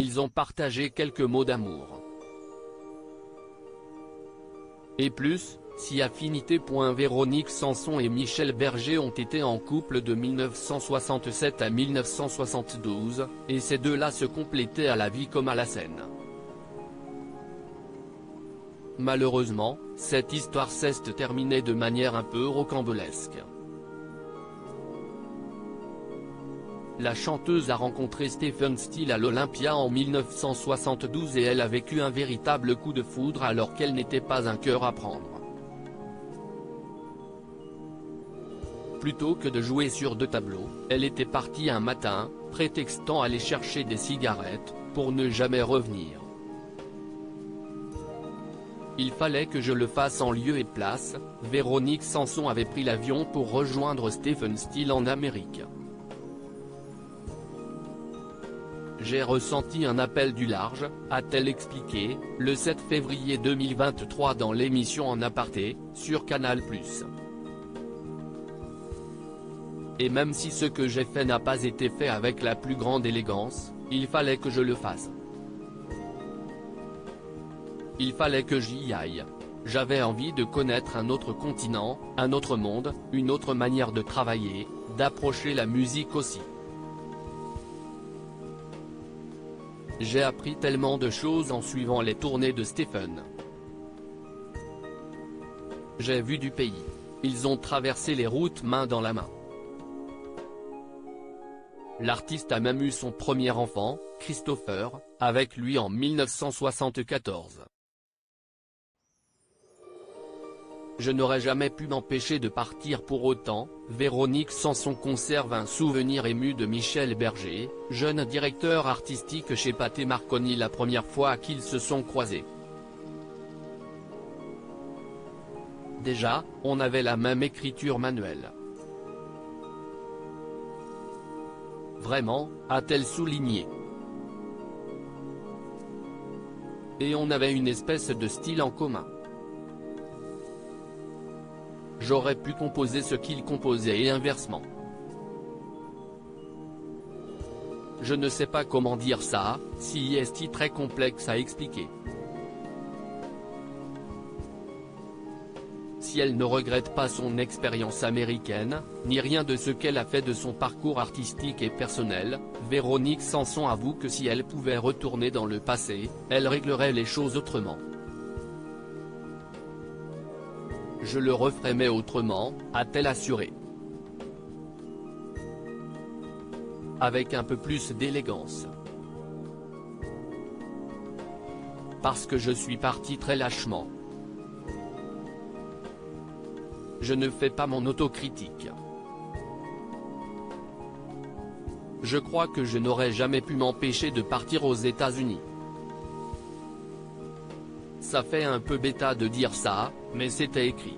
ils ont partagé quelques mots d'amour. Et plus, si affinité. Véronique Sanson et Michel Berger ont été en couple de 1967 à 1972, et ces deux-là se complétaient à la vie comme à la scène. Malheureusement, cette histoire s'est terminée de manière un peu rocambolesque. La chanteuse a rencontré Stephen Stills à l'Olympia en 1972 et elle a vécu un véritable coup de foudre alors qu'elle n'était pas un cœur à prendre. Plutôt que de jouer sur deux tableaux, elle était partie un matin, prétextant aller chercher des cigarettes, pour ne jamais revenir. Il fallait que je le fasse en lieu et place. Véronique Sanson avait pris l'avion pour rejoindre Stephen Stills en Amérique. J'ai ressenti un appel du large, a-t-elle expliqué, le 7 février 2023 dans l'émission En Aparté, sur Canal+. Et même si ce que j'ai fait n'a pas été fait avec la plus grande élégance, il fallait que je le fasse. Il fallait que j'y aille. J'avais envie de connaître un autre continent, un autre monde, une autre manière de travailler, d'approcher la musique aussi. J'ai appris tellement de choses en suivant les tournées de Stephen. J'ai vu du pays. Ils ont traversé les routes main dans la main. L'artiste a même eu son premier enfant, Christopher, avec lui en 1974. Je n'aurais jamais pu m'empêcher de partir pour autant. Véronique Sanson conserve un souvenir ému de Michel Berger, jeune directeur artistique chez Pathé Marconi la première fois qu'ils se sont croisés. Déjà, on avait la même écriture manuelle. Vraiment, a-t-elle souligné. Et on avait une espèce de style en commun. J'aurais pu composer ce qu'il composait et inversement. Je ne sais pas comment dire ça, si est très complexe à expliquer. Si elle ne regrette pas son expérience américaine, ni rien de ce qu'elle a fait de son parcours artistique et personnel, Véronique Sanson avoue que si elle pouvait retourner dans le passé, elle réglerait les choses autrement. Je le referais mais autrement, a-t-elle assuré. Avec un peu plus d'élégance. Parce que je suis parti très lâchement. Je ne fais pas mon autocritique. Je crois que je n'aurais jamais pu m'empêcher de partir aux États-Unis. Ça fait un peu bêta de dire ça, mais c'était écrit.